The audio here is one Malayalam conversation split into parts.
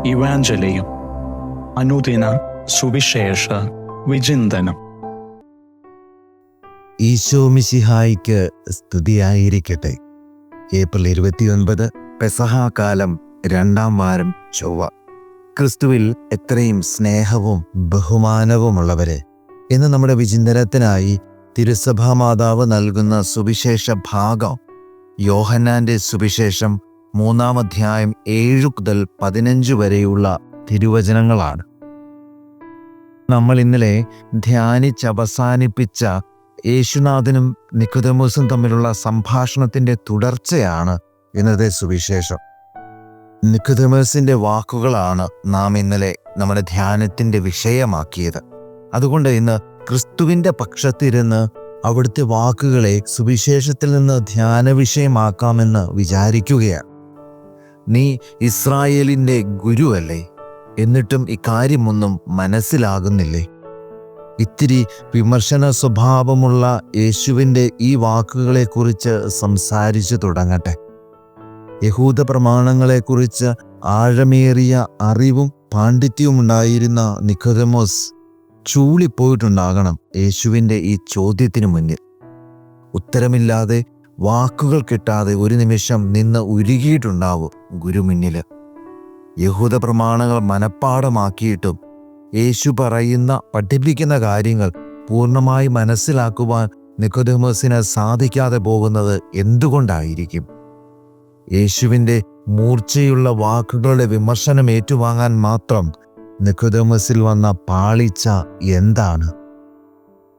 ഇവാഞ്ചലിയും അനുദിന സുവിശേഷ വിചിന്തനം. ഈശോ മിശിഹായിക്ക് സ്തുതിയായിരിക്കട്ടെ. ഏപ്രിൽ 29 പെസഹ കാലം 2-ാം വാരം ചൊവ്വ. ക്രിസ്തുവിൽ എത്രയും സ്നേഹവും ബഹുമാനവുമുള്ളവരെ, ഇന്ന് നമ്മുടെ വിചിന്തനത്തിനായി തിരുസഭാ മാതാവ് നൽകുന്ന സുവിശേഷ ഭാഗം യോഹന്നാന്റെ സുവിശേഷം 3-ാം അധ്യായം 7 മുതൽ 15 വരെയുള്ള തിരുവചനങ്ങളാണ്. നമ്മൾ ഇന്നലെ ധ്യാനിച്ചവസാനിപ്പിച്ച യേശുനാഥനും നിക്കോദെമോസും തമ്മിലുള്ള സംഭാഷണത്തിന്റെ തുടർച്ചയാണ് ഇന്നത്തെ സുവിശേഷം. നിക്കോദെമോസിന്റെ വാക്കുകളാണ് നാം ഇന്നലെ നമ്മുടെ ധ്യാനത്തിന്റെ വിഷയമാക്കിയത്. അതുകൊണ്ട് ഇന്ന് ക്രിസ്തുവിന്റെ പക്ഷത്തിരുന്ന് അവിടുത്തെ വാക്കുകളെ സുവിശേഷത്തിൽ നിന്ന് ധ്യാന വിഷയമാക്കാമെന്ന് വിചാരിക്കുകയാണ്. നീ ഇസ്രായേലിന്റെ ഗുരുവല്ലേ, എന്നിട്ടും ഇക്കാര്യമൊന്നും മനസ്സിലാകുന്നില്ലേ? ഇത്തിരി വിമർശന സ്വഭാവമുള്ള യേശുവിൻ്റെ ഈ വാക്കുകളെക്കുറിച്ച് സംസാരിച്ചു തുടങ്ങട്ടെ. യഹൂദ പ്രമാണങ്ങളെക്കുറിച്ച് ആഴമേറിയ അറിവും പാണ്ഡിത്യവും ഉണ്ടായിരുന്ന നിക്കോദെമോസ് ചൂളിപ്പോയിട്ടുണ്ടാകണം യേശുവിൻ്റെ ഈ ചോദ്യത്തിനു മുന്നിൽ. ഉത്തരമില്ലാതെ, വാക്കുകൾ കിട്ടാതെ ഒരു നിമിഷം നിന്ന് ഉരുകിയിട്ടുണ്ടാവും ഗുരുമുന്നിൽ. യഹൂദ പ്രമാണങ്ങൾ മനഃപ്പാടമാക്കിയിട്ടും യേശു പഠിപ്പിക്കുന്ന കാര്യങ്ങൾ പൂർണ്ണമായി മനസ്സിലാക്കുവാൻ നിക്കോദെമോസിന് സാധിക്കാതെ പോകുന്നത് എന്തുകൊണ്ടായിരിക്കും? യേശുവിൻ്റെ മൂർച്ചയുള്ള വാക്കുകളുടെ വിമർശനം ഏറ്റുവാങ്ങാൻ മാത്രം നിക്കോദെമോസിൽ വന്ന പാളിച്ച എന്താണ്?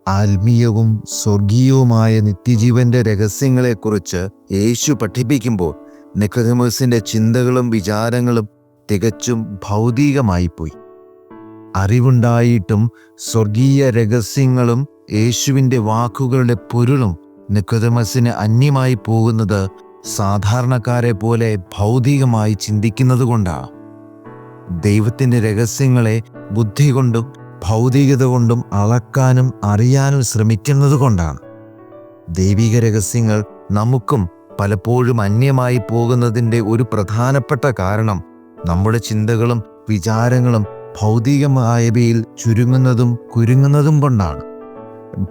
ആത്മീയവും സ്വർഗീയവുമായ നിത്യജീവന്റെ രഹസ്യങ്ങളെക്കുറിച്ച് യേശു പഠിപ്പിക്കുമ്പോൾ നിക്കോദെമോസിന്റെ ചിന്തകളും വിചാരങ്ങളും തികച്ചും ഭൗതികമായിപ്പോയി. അറിവുണ്ടായിട്ടും സ്വർഗീയ രഹസ്യങ്ങളും യേശുവിൻ്റെ വാക്കുകളുടെ പൊരുളും നിക്കോദെമോസിന് അന്യമായി പോകുന്നത് സാധാരണക്കാരെ പോലെ ഭൗതികമായി ചിന്തിക്കുന്നത് കൊണ്ടാണ്. ദൈവത്തിൻ്റെ രഹസ്യങ്ങളെ ബുദ്ധി കൊണ്ടും ഭൗതികത കൊണ്ടും അളക്കാനും അറിയാനും ശ്രമിക്കുന്നത് കൊണ്ടാണ്. ദൈവിക രഹസ്യങ്ങൾ നമുക്കും പലപ്പോഴും അന്യമായി പോകുന്നതിൻ്റെ ഒരു പ്രധാനപ്പെട്ട കാരണം നമ്മുടെ ചിന്തകളും വിചാരങ്ങളും ഭൗതികമായവയിൽ ചുരുങ്ങുന്നതും കുരുങ്ങുന്നതും കൊണ്ടാണ്.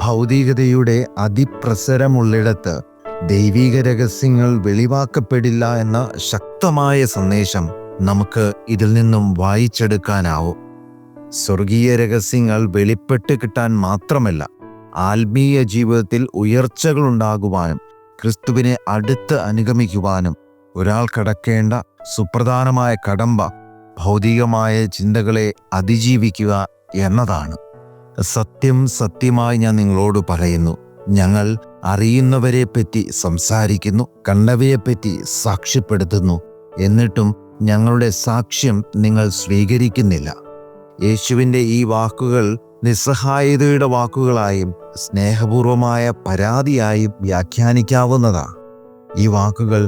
ഭൗതികതയുടെ അതിപ്രസരമുള്ളിടത്ത് ദൈവിക രഹസ്യങ്ങൾ വെളിവാക്കപ്പെടില്ല എന്ന ശക്തമായ സന്ദേശം നമുക്ക് ഇതിൽ നിന്നും വായിച്ചെടുക്കാനാവും. സ്വർഗീയ രഹസ്യങ്ങൾ വെളിപ്പെട്ട് കിട്ടാൻ മാത്രമല്ല, ആത്മീയ ജീവിതത്തിൽ ഉയർച്ചകളുണ്ടാകുവാനും ക്രിസ്തുവിനെ അടുത്ത് അനുഗമിക്കുവാനും ഒരാൾ കടക്കേണ്ട സുപ്രധാനമായ കടമ്പ ഭൗതികമായ ചിന്തകളെ അതിജീവിക്കുക എന്നതാണ്. സത്യമായി ഞാൻ നിങ്ങളോട് പറയുന്നു, ഞങ്ങൾ അറിയുന്നവരെ പറ്റി സംസാരിക്കുന്നു, കണ്ടവയെപ്പറ്റി സാക്ഷ്യപ്പെടുത്തുന്നു, എന്നിട്ടും ഞങ്ങളുടെ സാക്ഷ്യം നിങ്ങൾ സ്വീകരിക്കുന്നില്ല. യേശുവിൻ്റെ ഈ വാക്കുകൾ നിസ്സഹായതയുടെ വാക്കുകളായും സ്നേഹപൂർവമായ പരാതിയായും വ്യാഖ്യാനിക്കാവുന്നതാണ്. ഈ വാക്കുകൾ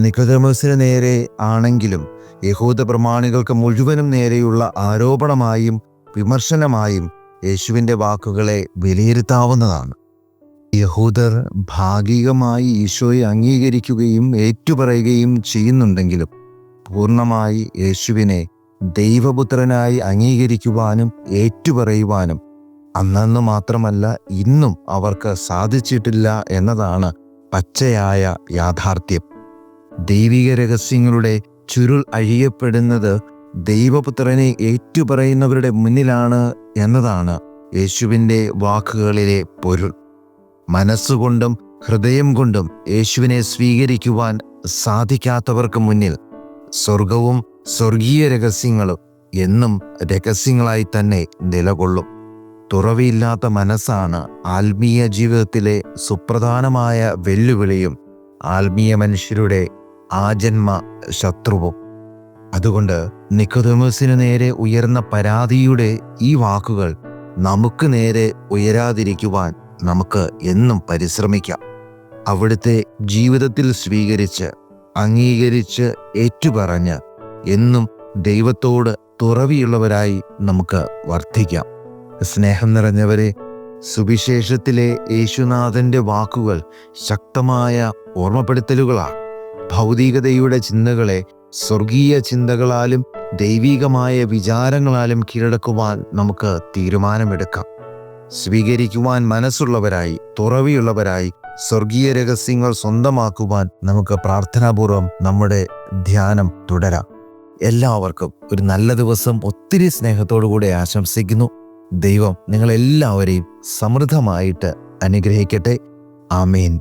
നിക്കോദെമോസിന് നേരെ ആണെങ്കിലും യഹൂദ പ്രമാണികൾക്ക് മുഴുവനും നേരെയുള്ള ആരോപണമായും വിമർശനമായും യേശുവിൻ്റെ വാക്കുകളെ വിലയിരുത്താവുന്നതാണ്. യഹൂദർ ഭാഗികമായി ഈശോയെ അംഗീകരിക്കുകയും ഏറ്റുപറയുകയും ചെയ്യുന്നുണ്ടെങ്കിലും പൂർണ്ണമായി യേശുവിനെ ദൈവപുത്രനായി അംഗീകരിക്കുവാനും ഏറ്റുപറയുവാനും അന്നു മാത്രമല്ല ഇന്നും അവർക്ക് സാധിച്ചിട്ടില്ല എന്നതാണ് പച്ചയായ യാഥാർത്ഥ്യം. ദൈവിക രഹസ്യങ്ങളുടെ ചുരുൾ അഴിയപ്പെടുന്നത് ദൈവപുത്രനെ ഏറ്റുപറയുന്നവരുടെ മുന്നിലാണ് എന്നതാണ് യേശുവിൻ്റെ വാക്കുകളിലെ പൊരുൾ. മനസ്സുകൊണ്ടും ഹൃദയം കൊണ്ടും യേശുവിനെ സ്വീകരിക്കുവാൻ സാധിക്കാത്തവർക്ക് മുന്നിൽ സ്വർഗവും സ്വർഗീയ രഹസ്യങ്ങളും എന്നും രഹസ്യങ്ങളായി തന്നെ നിലകൊള്ളും. തുറവിയില്ലാത്ത മനസ്സാണ് ആത്മീയ ജീവിതത്തിലെ സുപ്രധാനമായ വെല്ലുവിളിയും ആത്മീയ മനുഷ്യരുടെ ആജന്മ ശത്രുവും. അതുകൊണ്ട് നിക്കോദെമോസിന് നേരെ ഉയർന്ന പരാതിയുടെ ഈ വാക്കുകൾ നമുക്ക് നേരെ ഉയരാതിരിക്കുവാൻ നമുക്ക് എന്നും പരിശ്രമിക്കാം. അവിടുത്തെ ജീവിതത്തിൽ സ്വീകരിച്ച് അംഗീകരിച്ച് ഏറ്റുപറഞ്ഞ് എന്നും ദൈവത്തോട് തുറവിയുള്ളവരായി നമുക്ക് വർദ്ധിക്കാം. സ്നേഹം നിറഞ്ഞവരെ, സുവിശേഷത്തിലെ യേശുനാഥൻ്റെ വാക്കുകൾ ശക്തമായ ഓർമ്മപ്പെടുത്തലുകളാണ്. ഭൗതികതയുടെ ചിന്തകളെ സ്വർഗീയ ചിന്തകളാലും ദൈവികമായ വിചാരങ്ങളാലും കീഴടക്കുവാൻ നമുക്ക് തീരുമാനമെടുക്കാം. സ്വീകരിക്കുവാൻ മനസ്സുള്ളവരായി, തുറവിയുള്ളവരായി സ്വർഗീയ രഹസ്യങ്ങൾ സ്വന്തമാക്കുവാൻ നമുക്ക് പ്രാർത്ഥനാപൂർവം നമ്മുടെ ധ്യാനം തുടരാം. എല്ലാവർക്കും ഒരു നല്ല ദിവസം ഒത്തിരി സ്നേഹത്തോടു കൂടെ ആശംസിക്കുന്നു. ദൈവം നിങ്ങളെല്ലാവരെയും സമൃദ്ധമായിട്ട് അനുഗ്രഹിക്കട്ടെ. ആമേൻ.